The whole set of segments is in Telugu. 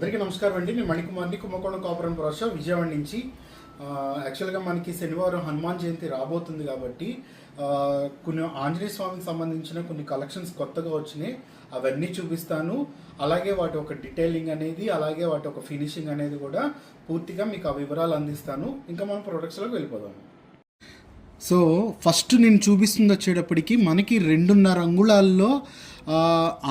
అందరికీ నమస్కారం అండి. నేను మణికుమార్ని, కుంభకోణం కాపురం ప్రాస విజయవాడ నుంచి. యాక్చువల్గా మనకి శనివారం హనుమాన్ జయంతి రాబోతుంది కాబట్టి కొన్ని ఆంజనేయ స్వామికి సంబంధించిన కొన్ని కలెక్షన్స్ కొత్తగా వచ్చినాయి, అవన్నీ చూపిస్తాను. అలాగే వాటి ఒక డీటెయిలింగ్ అనేది, అలాగే వాటి ఒక ఫినిషింగ్ అనేది కూడా పూర్తిగా మీకు ఆ వివరాలు అందిస్తాను. ఇంకా మనం ప్రొడక్ట్స్లోకి వెళ్ళిపోదాము. సో ఫస్ట్ నేను చూపిస్తుంది వచ్చేటప్పటికి మనకి 2.5 అంగుళాల్లో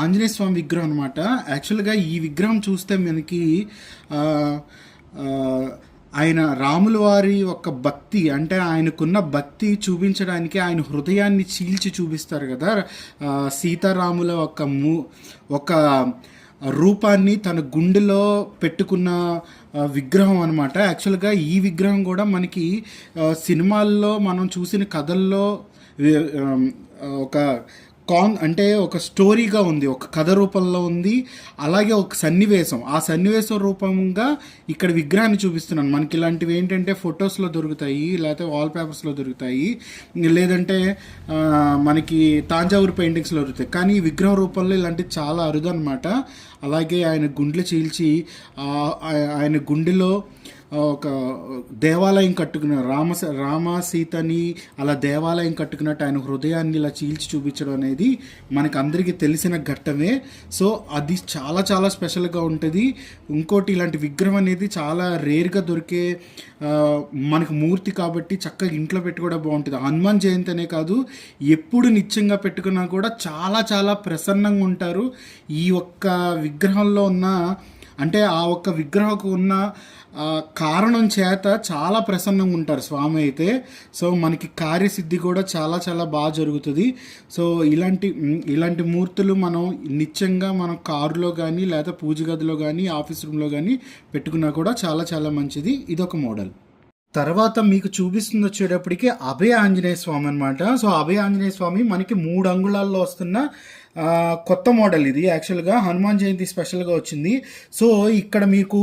ఆంజనేయ స్వామి విగ్రహం అనమాట. యాక్చువల్గా ఈ విగ్రహం చూస్తే మనకి ఆయన రాముల వారి ఒక భక్తి, అంటే ఆయనకున్న భక్తి చూపించడానికి ఆయన హృదయాన్ని చీల్చి చూపిస్తారు కదా. సీతారాముల ఒక రూపాన్ని తన గుండెలో పెట్టుకున్న విగ్రహం అనమాట. యాక్చువల్గా ఈ విగ్రహం కూడా మనకి సినిమాల్లో మనం చూసిన కథల్లో ఒక అంటే ఒక స్టోరీగా ఉంది, ఒక కథ రూపంలో ఉంది. అలాగే ఒక సన్నివేశం, ఆ సన్నివేశం రూపంగా ఇక్కడ విగ్రహాన్ని చూపిస్తున్నాను. మనకి ఇలాంటివి ఏంటంటే ఫొటోస్లో దొరుకుతాయి, లేకపోతే వాల్ పేపర్స్లో దొరుకుతాయి, లేదంటే మనకి తాంజావూరు పెయింటింగ్స్లో దొరుకుతాయి. కానీ ఈ విగ్రహం రూపంలో ఇలాంటివి చాలా అరుదు అనమాట. అలాగే ఆయన గుండెలు చీల్చి ఆయన గుండెలో ఒక దేవాలయం కట్టుకున్న రామ సీతని అలా దేవాలయం కట్టుకున్నట్టు ఆయన హృదయాన్ని ఇలా చీల్చి చూపించడం అనేది మనకు అందరికీ తెలిసిన ఘట్టమే. సో అది చాలా చాలా స్పెషల్గా ఉంటుంది. ఇంకోటి, ఇలాంటి విగ్రహం అనేది చాలా రేర్గా దొరికే మనకు మూర్తి కాబట్టి చక్కగా ఇంట్లో పెట్టుకోవడం బాగుంటుంది. హనుమాన్ జయంతి అనే కాదు, ఎప్పుడు నిత్యంగా పెట్టుకున్నా కూడా చాలా చాలా ప్రసన్నంగా ఉంటారు. ఈ ఒక్క విగ్రహంలో ఉన్న, అంటే ఆ ఒక్క విగ్రహంకు ఉన్న కారణం చేత చాలా ప్రసన్నంగా ఉంటారు స్వామి అయితే. సో మనకి కార్యసిద్ధి కూడా చాలా చాలా బాగా జరుగుతుంది. సో ఇలాంటి మూర్తులు మనం నిత్యంగా మనం కారులో కానీ, లేదా పూజ గదిలో కానీ, ఆఫీస్ రూమ్లో కానీ పెట్టుకున్నా కూడా చాలా చాలా మంచిది. ఇదొక మోడల్. తర్వాత మీకు చూపిస్తుంది వచ్చేటప్పటికి అభయ ఆంజనేయ స్వామి అనమాట. సో అభయ ఆంజనేయ స్వామి మనకి 3 అంగుళాల్లో వస్తున్న కొత్త మోడల్ ఇది. యాక్చువల్గా హనుమాన్ జయంతి స్పెషల్గా వచ్చింది. సో ఇక్కడ మీకు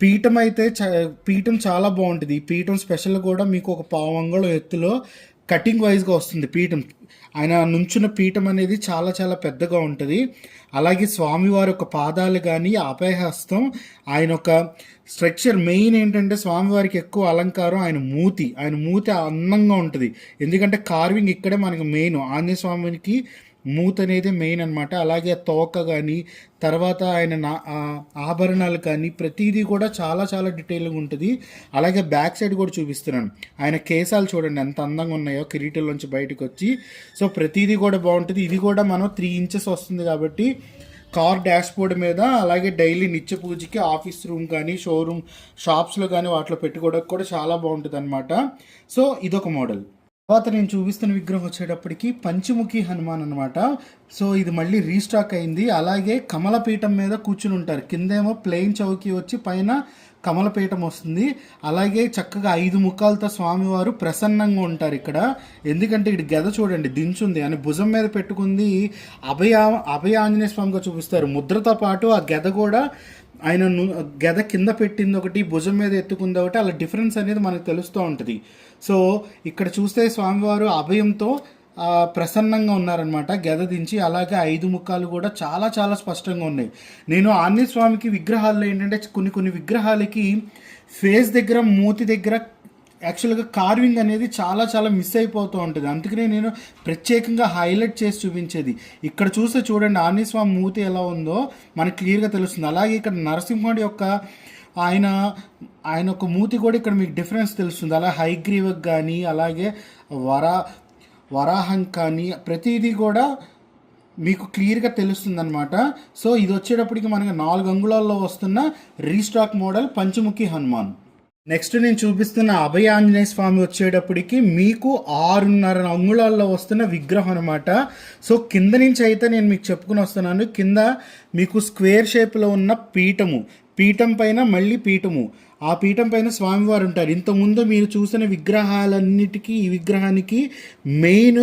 పీఠం అయితే పీఠం చాలా బాగుంటుంది. ఈ పీఠం స్పెషల్ కూడా మీకు ఒక 1.5 అంగుళం ఎత్తులో కటింగ్ వైజ్గా వస్తుంది పీఠం. ఆయన నుంచున్న పీఠం అనేది చాలా చాలా పెద్దగా ఉంటుంది. అలాగే స్వామివారి ఒక పాదాలు కానీ, అభయహస్తం, ఆయన ఒక స్ట్రక్చర్ మెయిన్ ఏంటంటే స్వామివారికి ఎక్కువ అలంకారం ఆయన మూతి అందంగా ఉంటుంది. ఎందుకంటే కార్వింగ్ ఇక్కడే మనకి మెయిన్, ఆంజనేయ స్వామికి మూత అనేది మెయిన్ అనమాట. అలాగే తోక కానీ, తర్వాత ఆయన ఆభరణాలు కానీ, ప్రతిదీ కూడా చాలా చాలా డీటెయిల్గా ఉంటుంది. అలాగే బ్యాక్ సైడ్ కూడా చూపిస్తున్నాను. ఆయన కేశాలు చూడండి ఎంత అందంగా ఉన్నాయో కిరీటంలోంచి బయటకు వచ్చి. సో ప్రతిదీ కూడా బాగుంటుంది. ఇది కూడా మనం 3 ఇంచెస్ వస్తుంది కాబట్టి కార్ డాష్ బోర్డ్ మీద, అలాగే డైలీ నిత్య పూజకి ఆఫీస్ రూమ్ కానీ, షోరూమ్ షాప్స్లో కానీ వాటిలో పెట్టుకోవడానికి కూడా చాలా బాగుంటుంది అనమాట. సో ఇదొక మోడల్. తర్వాత నేను చూపిస్తున్న విగ్రహం వచ్చేటప్పటికి పంచముఖి హనుమాన్ అనమాట. సో ఇది మళ్ళీ రీస్టాక్ అయింది. అలాగే కమలపీఠం మీద కూర్చుని ఉంటారు. కిందేమో ప్లెయిన్ చౌకీ వచ్చి పైన కమలపీఠం వస్తుంది. అలాగే చక్కగా 5 ముఖాలతో స్వామివారు ప్రసన్నంగా ఉంటారు ఇక్కడ. ఎందుకంటే ఇక్కడ గద చూడండి దించుంది అని భుజం మీద పెట్టుకుంది. అభయ ఆంజనేయ స్వామిగా చూపిస్తారు. ముద్రతో పాటు ఆ గద కూడా ఆయన గద కింద పెట్టింది ఒకటి, భుజం మీద ఎత్తుకుంది ఒకటి, అలా డిఫరెన్స్ అనేది మనకు తెలుస్తూ ఉంటుంది. సో ఇక్కడ చూస్తే స్వామివారు అభయంతో ప్రసన్నంగా ఉన్నారనమాట గద దించి. అలాగే 5 ముఖాలు కూడా చాలా చాలా స్పష్టంగా ఉన్నాయి. నేను ఆంజనేయ స్వామికి విగ్రహాల్లో ఏంటంటే కొన్ని విగ్రహాలకి ఫేస్ దగ్గర, మూతి దగ్గర యాక్చువల్గా కార్వింగ్ అనేది చాలా చాలా మిస్ అయిపోతూ ఉంటుంది. అందుకనే నేను ప్రత్యేకంగా హైలైట్ చేసి చూపించేది. ఇక్కడ చూస్తే చూడండి ఆంజనేయ స్వామి మూతి ఎలా ఉందో మనకు క్లియర్గా తెలుస్తుంది. అలాగే ఇక్కడ నరసింహుడి యొక్క ఆయన ఒక మూతి కూడా ఇక్కడ మీకు డిఫరెన్స్ తెలుస్తుంది. అలా హైగ్రీవక్ కానీ, అలాగే వరాహం కానీ, ప్రతిదీ కూడా మీకు క్లియర్గా తెలుస్తుంది అనమాట. సో ఇది వచ్చేటప్పటికి మనకి 4 అంగుళాల్లో వస్తున్న restock model Panchamukhi Hanuman. Next నేను చూపిస్తున్న అభయ ఆంజనేయ స్వామి వచ్చేటప్పటికి మీకు 6.5 అంగుళాల్లో వస్తున్న విగ్రహం అనమాట. సో కింద నుంచి అయితే నేను మీకు చెప్పుకుని వస్తున్నాను. కింద మీకు స్క్వేర్ షేప్లో ఉన్న పీఠం పైన మళ్ళీ పీఠము, ఆ పీఠం పైన స్వామివారు ఉంటారు. ఇంతకుముందు మీరు చూసిన విగ్రహాలన్నిటికీ ఈ విగ్రహానికి మెయిన్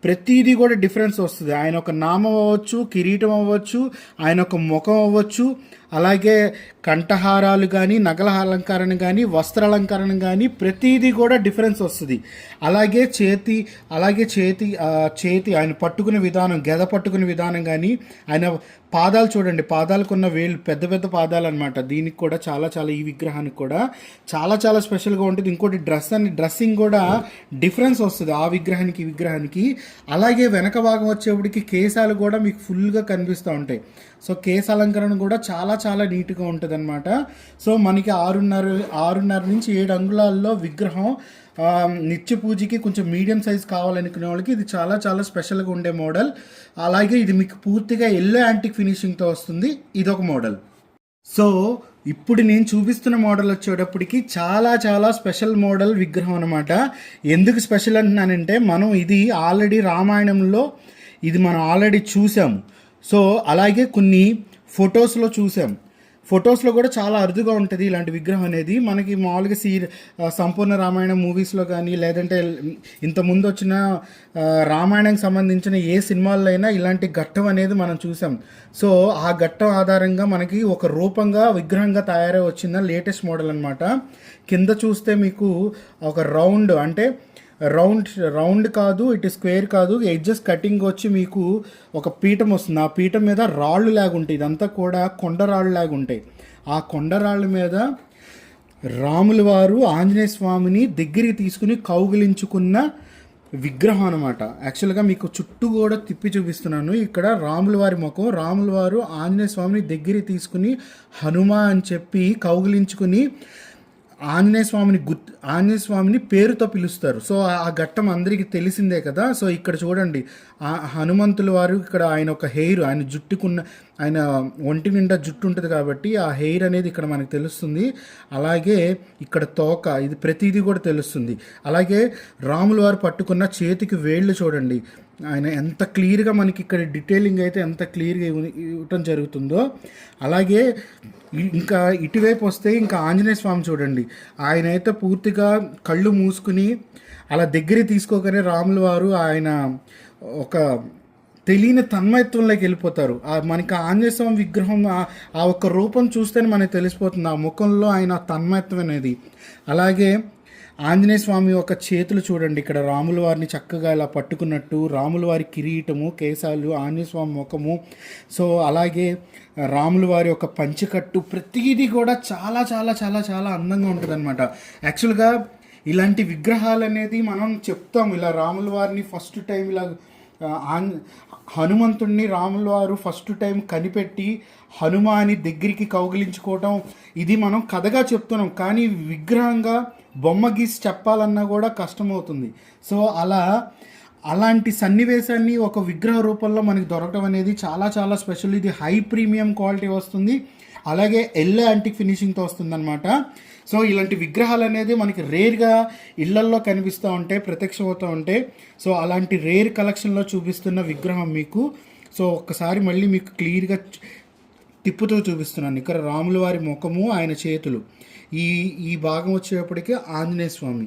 ప్రతిదీ కూడా డిఫరెన్స్ వస్తుంది. ఆయన ఒక నామం అవ్వచ్చు, కిరీటం అవ్వచ్చు, ఆయన ఒక ముఖం అవ్వచ్చు, అలాగే కంఠహారాలు కానీ, నగల అలంకరణ కానీ, వస్త్ర అలంకరణ కానీ ప్రతిదీ కూడా డిఫరెన్స్ వస్తుంది. అలాగే చేతి ఆయన పట్టుకునే విధానం, గెద పట్టుకునే విధానం కానీ, ఆయన పాదాలు చూడండి, పాదాలకున్న వేళ్ళు పెద్ద పెద్ద పాదాలు అనమాట. దీనికి కూడా చాలా చాలా ఈ విగ్రహానికి కూడా చాలా చాలా స్పెషల్గా ఉంటుంది. ఇంకోటి డ్రెస్సింగ్ కూడా డిఫరెన్స్ వస్తుంది ఆ విగ్రహానికి ఈ విగ్రహానికి. అలాగే వెనక భాగం వచ్చేప్పటికి కేశాలు కూడా మీకు ఫుల్గా కనిపిస్తూ ఉంటాయి. సో కేశ అలంకరణ కూడా చాలా చాలా నీట్గా ఉంటుంది అనమాట. సో మనకి 6.5 నుంచి 7 అంగుళాల్లో విగ్రహం నిత్య పూజకి కొంచెం మీడియం సైజ్ కావాలనుకునే వాళ్ళకి ఇది చాలా చాలా స్పెషల్గా ఉండే మోడల్. అలాగే ఇది మీకు పూర్తిగా ఎల్లో యాంటిక్ ఫినిషింగ్తో వస్తుంది. ఇదొక మోడల్. సో ఇప్పుడు నేను చూపిస్తున్న మోడల్ వచ్చేటప్పటికి చాలా చాలా స్పెషల్ మోడల్ విగ్రహం అనమాట. ఎందుకు స్పెషల్ అంటున్నానంటే మనం ఇది ఆల్రెడీ రామాయణంలో ఇది మనం ఆల్రెడీ చూసాము. సో అలాగే కొన్ని ఫొటోస్లో చూసాం. ఫొటోస్లో కూడా చాలా అరుదుగా ఉంటుంది ఇలాంటి విగ్రహం అనేది. మనకి మామూలుగా సంపూర్ణ రామాయణం మూవీస్లో కానీ, లేదంటే ఇంతకుముందు వచ్చిన రామాయణానికి సంబంధించిన ఏ సినిమాల్లో అయినా ఇలాంటి ఘట్టం అనేది మనం చూసాం. సో ఆ ఘట్టం ఆధారంగా మనకి ఒక రూపంగా విగ్రహంగా తయారై వచ్చిన లేటెస్ట్ మోడల్ అనమాట. కింద చూస్తే మీకు ఒక రౌండ్, అంటే రౌండ్ కాదు, ఇటు స్క్వేర్ కాదు, ఎడ్జెస్ కటింగ్ వచ్చి మీకు ఒక పీఠం వస్తుంది. ఆ పీఠం మీద రాళ్ళు లాగా ఉంటాయి. ఇదంతా కూడా కొండరాళ్ళు లాగా ఉంటాయి. ఆ కొండరాళ్ళ మీద రాముల వారు ఆంజనేయ స్వామిని దగ్గరికి తీసుకుని కౌగిలించుకున్న విగ్రహం అనమాట. యాక్చువల్గా మీకు చుట్టూ కూడా తిప్పి చూపిస్తున్నాను. ఇక్కడ రాముల వారి ముఖం, రాముల వారు ఆంజనేయ స్వామిని దగ్గరికి తీసుకుని హనుమ అని చెప్పి కౌగిలించుకుని ఆంజనేయ స్వామిని పేరుతో పిలుస్తారు. సో ఆ ఘట్టం అందరికీ తెలిసిందే కదా. సో ఇక్కడ చూడండి, హనుమంతుల వారు ఇక్కడ ఆయన ఒక హెయిర్, ఆయన ఒంటి నిండా జుట్టు ఉంటుంది కాబట్టి ఆ హెయిర్ అనేది ఇక్కడ మనకు తెలుస్తుంది. అలాగే ఇక్కడ తోక, ఇది ప్రతిదీ కూడా తెలుస్తుంది. అలాగే రాముల వారు పట్టుకున్న చేతికి వేళ్ళు చూడండి, ఆయన ఎంత క్లియర్గా మనకి ఇక్కడ డీటెయిలింగ్ అయితే ఎంత క్లియర్గా ఇవ్వటం జరుగుతుందో. అలాగే ఇంకా ఇటువైపు వస్తే ఇంకా ఆంజనేయ స్వామి చూడండి, ఆయన అయితే పూర్తిగా కళ్ళు మూసుకుని అలా దగ్గరికి తీసుకోగానే రాముల వారు ఆయన ఒక తెలియని తన్మయత్వంలోకి వెళ్ళిపోతారు. మనకి ఆంజనేయ స్వామి విగ్రహం ఆ ఒక్క రూపం చూస్తేనే మనకు తెలిసిపోతుంది ఆ ముఖంలో ఆయన తన్మయత్వం అనేది. అలాగే ఆంజనేయ స్వామి యొక్క చేతులు చూడండి, ఇక్కడ రాముల వారిని చక్కగా ఇలా పట్టుకున్నట్టు, రాముల వారి కిరీటము, కేశాలు, ఆంజనేయ స్వామి ముఖము. సో అలాగే రాముల వారి యొక్క పంచకట్టు, ప్రతిదీ కూడా చాలా చాలా చాలా చాలా అందంగా ఉంటుంది అనమాట. యాక్చువల్గా ఇలాంటి విగ్రహాలు అనేది మనం చెప్తాం, ఇలా రాముల వారిని ఫస్ట్ టైం ఇలా హనుమంతుడిని రాముల వారు ఫస్ట్ టైం కనిపెట్టి హనుమాని దగ్గరికి కౌగిలించుకోవటం, ఇది మనం కథగా చెప్తున్నాం. కానీ విగ్రహంగా బొమ్మ గీసి చెప్పాలన్నా కూడా కష్టమవుతుంది. సో అలాంటి సన్నివేశాన్ని ఒక విగ్రహ రూపంలో మనకి దొరకడం అనేది చాలా చాలా స్పెషల్. ఇది హై ప్రీమియం క్వాలిటీ వస్తుంది, అలాగే ఎల్లో యాంటిక్ ఫినిషింగ్తో వస్తుంది అనమాట. సో ఇలాంటి విగ్రహాలు అనేది మనకి రేర్గా ఇళ్లల్లో కనిపిస్తూ ఉంటాయి, ప్రత్యక్షమవుతూ ఉంటాయి. సో అలాంటి రేర్ కలెక్షన్లో చూపిస్తున్న విగ్రహం మీకు. సో ఒక్కసారి మళ్ళీ మీకు క్లియర్గా తిప్పుతూ చూపిస్తున్నాను. ఇక్కడ రాముల వారి ముఖము, ఆయన చేతులు, ఈ భాగం వచ్చేటప్పటికి ఆంజనేయ స్వామి.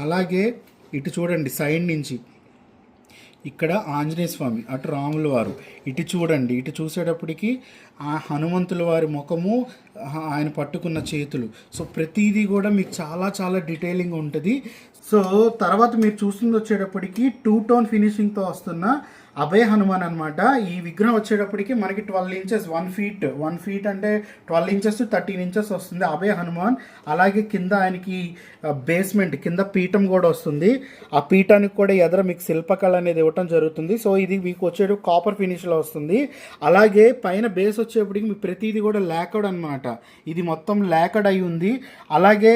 అలాగే ఇటు చూడండి, సైడ్ నుంచి ఇక్కడ ఆంజనేయ స్వామి, అటు రాముల వారు, ఇటు చూడండి, ఇటు చూసేటప్పటికి ఆ హనుమంతుల వారి ముఖము, ఆయన పట్టుకున్న చేతులు. సో ప్రతిదీ కూడా మీకు చాలా చాలా డీటెయిలింగ్ ఉంటుంది. సో తర్వాత మీరు చూస్తుంది వచ్చేటప్పటికి 2 టోన్ ఫినిషింగ్తో వస్తున్న అభయ హనుమాన్ అనమాట. ఈ విగ్రహం వచ్చేటప్పటికి మనకి 12 ఇంచెస్, 1 ఫీట్ అంటే 12 ఇంచెస్ 13 ఇంచెస్ వస్తుంది అభయ హనుమాన్. అలాగే కింద ఆయనకి బేస్మెంట్ కింద పీఠం కూడా వస్తుంది. ఆ పీఠానికి కూడా ఎదర మీకు శిల్పకళ అనేది ఇవ్వటం జరుగుతుంది. సో ఇది మీకు వచ్చేటప్పుడు కాపర్ ఫినిష్లో వస్తుంది. అలాగే పైన బేస్ వచ్చేప్పటికి మీకు ప్రతిదీ కూడా లాకడ్ అనమాట. ఇది మొత్తం లాకడ్ అయి ఉంది. అలాగే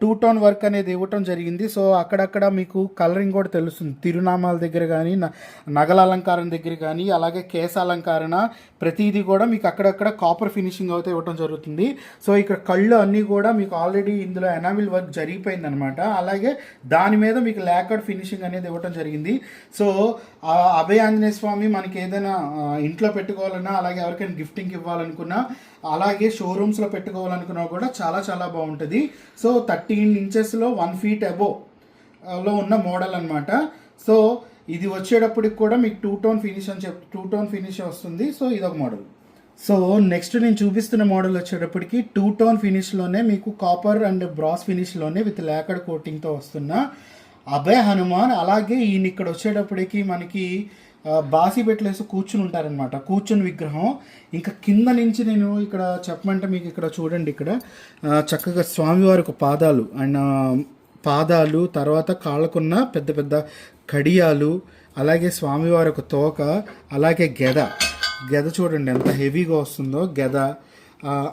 2 టోన్ వర్క్ అనేది ఇవ్వటం జరిగింది. సో అక్కడక్కడ మీకు కలరింగ్ కూడా తెలుస్తుంది, తిరునామాల దగ్గర కానీ, నగల అలంకారం దగ్గర కానీ అలాగే కేశ అలంకరణ ప్రతిదీ కూడా మీకు అక్కడక్కడ కాపర్ ఫినిషింగ్ అయితే ఇవ్వడం జరుగుతుంది. సో ఇక్కడ కళ్ళు అన్నీ కూడా మీకు ఆల్రెడీ ఇందులో ఎనామిల్ వర్క్ జరిగిపోయింది అనమాట. అలాగే దాని మీద మీకు లాకర్డ్ ఫినిషింగ్ అనేది ఇవ్వడం జరిగింది. సో అభయ ఆంజనేయ స్వామి మనకి ఏదైనా ఇంట్లో పెట్టుకోవాలన్నా అలాగే ఎవరికైనా గిఫ్టింగ్ ఇవ్వాలనుకున్నా అలాగే షోరూమ్స్లో పెట్టుకోవాలనుకున్నా కూడా చాలా చాలా బాగుంటుంది. సో 13 ఇంచెస్లో 1 feet అబోవ్ లో ఉన్న మోడల్ అనమాట. సో ఇది వచ్చేటప్పటికి కూడా మీకు 2-tone ఫినిష్ అని 2-tone ఫినిష్ వస్తుంది. సో ఇదొక మోడల్. సో నెక్స్ట్ నేను చూపిస్తున్న మోడల్ వచ్చేటప్పటికి 2-tone ఫినిష్లోనే మీకు కాపర్ అండ్ బ్రాస్ ఫినిష్లోనే విత్ లాకర్డ్ కోటింగ్తో వస్తున్న అభయ హనుమాన్. అలాగే ఈయన ఇక్కడ వచ్చేటప్పటికి మనకి బాసిపెట్లేసి కూర్చుని ఉంటారనమాట, కూర్చుని విగ్రహం. ఇంకా కింద నుంచి నేను ఇక్కడ చెప్పమంటే మీకు ఇక్కడ చూడండి, ఇక్కడ చక్కగా స్వామివారి ఒక పాదాలు తర్వాత కాళ్ళకున్న పెద్ద పెద్ద కడియాలు, అలాగే స్వామివారి ఒక తోక, అలాగే గెద చూడండి ఎంత హెవీగా వస్తుందో గెద.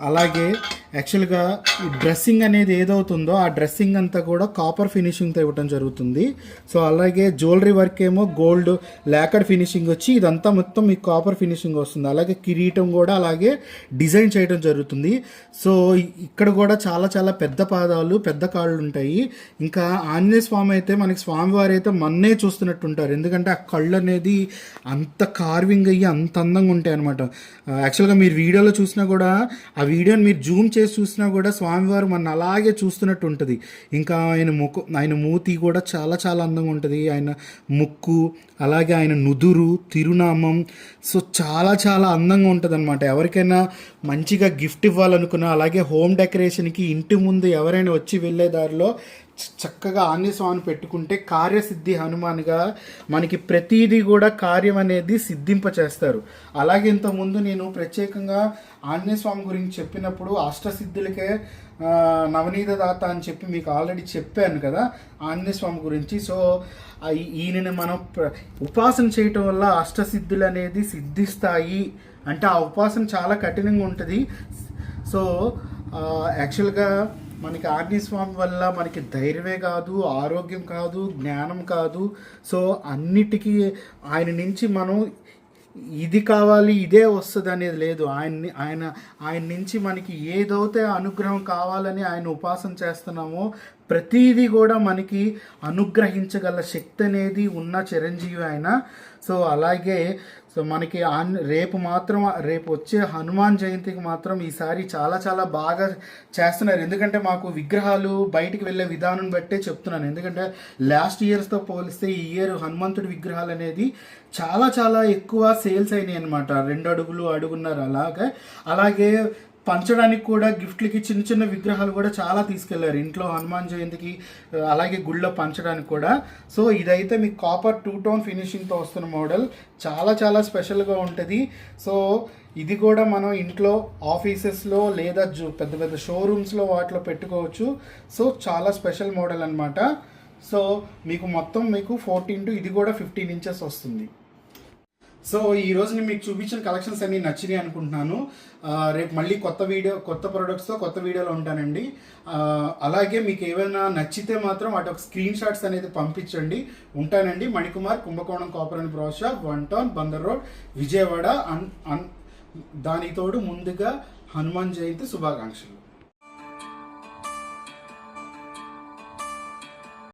అలాగే యాక్చువల్గా ఈ డ్రెస్సింగ్ అనేది ఏదవుతుందో ఆ డ్రెస్సింగ్ అంతా కూడా కాపర్ ఫినిషింగ్తో ఇవ్వడం జరుగుతుంది. సో అలాగే జ్యువెలరీ వర్క్ ఏమో గోల్డ్ లాకర్డ్ ఫినిషింగ్ వచ్చి ఇదంతా మొత్తం మీకు కాపర్ ఫినిషింగ్ వస్తుంది. అలాగే కిరీటం కూడా అలాగే డిజైన్ చేయడం జరుగుతుంది. సో ఇక్కడ కూడా చాలా చాలా పెద్ద పాదాలు పెద్ద కాళ్ళు ఉంటాయి. ఇంకా ఆంజనేయ స్వామి అయితే మనకి స్వామివారు అయితే మన్నే చూస్తున్నట్టు ఉంటారు, ఎందుకంటే ఆ కళ్ళు అనేది అంత కార్వింగ్ అయ్యి అంత అందంగా ఉంటాయి అనమాట. యాక్చువల్గా మీరు వీడియోలో చూసినా కూడా ఆ వీడియోని మీరు జూమ్ చేసి చూసినా కూడా స్వామివారు మన అలాగే చూస్తున్నట్టు ఉంటుంది. ఇంకా ఆయన మూతి కూడా చాలా చాలా అందంగా ఉంటుంది, ఆయన ముక్కు అలాగే ఆయన నుదురు తిరునామం. సో చాలా చాలా అందంగా ఉంటుంది అనమాట. ఎవరికైనా మంచిగా గిఫ్ట్ ఇవ్వాలనుకున్నా అలాగే హోమ్ డెకరేషన్కి ఇంటి ముందు ఎవరైనా వచ్చి వెళ్ళే దారిలో చక్కగా ఆంజనేయ స్వామిని పెట్టుకుంటే కార్యసిద్ధి హనుమాన్గా మనకి ప్రతీదీ కూడా కార్యం అనేది సిద్ధింప చేస్తారు. అలాగే ఇంతకుముందు నేను ప్రత్యేకంగా ఆంజనేయ స్వామి గురించి చెప్పినప్పుడు అష్టసిద్ధులకే నవనీత దాత అని చెప్పి మీకు ఆల్రెడీ చెప్పాను కదా ఆంజనేయ స్వామి గురించి. సో ఈయనని మనం ఉపాసన చేయటం వల్ల అష్టసిద్ధులు అనేది సిద్ధిస్తాయి అంటే ఆ ఉపాసన చాలా కఠినంగా ఉంటుంది. సో యాక్చువల్గా మనకి ఆంజనేయ స్వామి వల్ల మనకి ధైర్యమే కాదు, ఆరోగ్యం కాదు, జ్ఞానం కాదు. సో అన్నిటికీ ఆయన నుంచి మనం ఇది కావాలి ఇదే వస్తుంది అనేది లేదు. ఆయన నుంచి మనకి ఏదైతే అనుగ్రహం కావాలని ఆయన ఉపాసన చేస్తున్నామో ప్రతీది కూడా మనకి అనుగ్రహించగల శక్తి అనేది ఉన్న చిరంజీవి ఆయన. సో అలాగే సో మనకి రేపు వచ్చే హనుమాన్ జయంతికి మాత్రం ఈసారి చాలా చాలా బాగా చేస్తున్నారు. ఎందుకంటే మాకు విగ్రహాలు బయటికి వెళ్ళే విధానం బట్టే చెప్తున్నాను. ఎందుకంటే లాస్ట్ ఇయర్స్తో పోలిస్తే ఈ ఇయర్ హనుమంతుడి విగ్రహాలు అనేది చాలా చాలా ఎక్కువ సేల్స్ అయినాయి అనమాట. 2 అడుగులు 1.5 అలాగే పంచడానికి కూడా గిఫ్ట్లకి చిన్న చిన్న విగ్రహాలు కూడా చాలా తీసుకెళ్లారు ఇంట్లో హనుమాన్ జయంతికి, అలాగే గుళ్ళో పంచడానికి కూడా. సో ఇదైతే మీకు కాపర్ 2-tone ఫినిషింగ్తో వస్తున్న మోడల్ చాలా చాలా స్పెషల్గా ఉంటుంది. సో ఇది కూడా మనం ఇంట్లో ఆఫీసెస్లో లేదా పెద్ద పెద్ద షోరూమ్స్లో వాటిలో పెట్టుకోవచ్చు. సో చాలా స్పెషల్ మోడల్ అనమాట. సో మీకు మొత్తం 14 ఇది కూడా 15 ఇంచెస్ వస్తుంది. సో ఈరోజు నేను మీకు చూపించిన కలెక్షన్స్ అన్నీ నచ్చినాయి అనుకుంటున్నాను. రేపు మళ్ళీ కొత్త ప్రొడక్ట్స్తో కొత్త వీడియోలో ఉంటానండి. అలాగే మీకు ఏమైనా నచ్చితే మాత్రం వాటి ఒక స్క్రీన్ షాట్స్ అనేది పంపించండి. ఉంటానండి. Manikumar, Kumbakonam copper and brass shop, 1 Town, Bandar road, Vijayawada. దానితోడు ముందుగా హనుమాన్ జయంతి శుభాకాంక్షలు.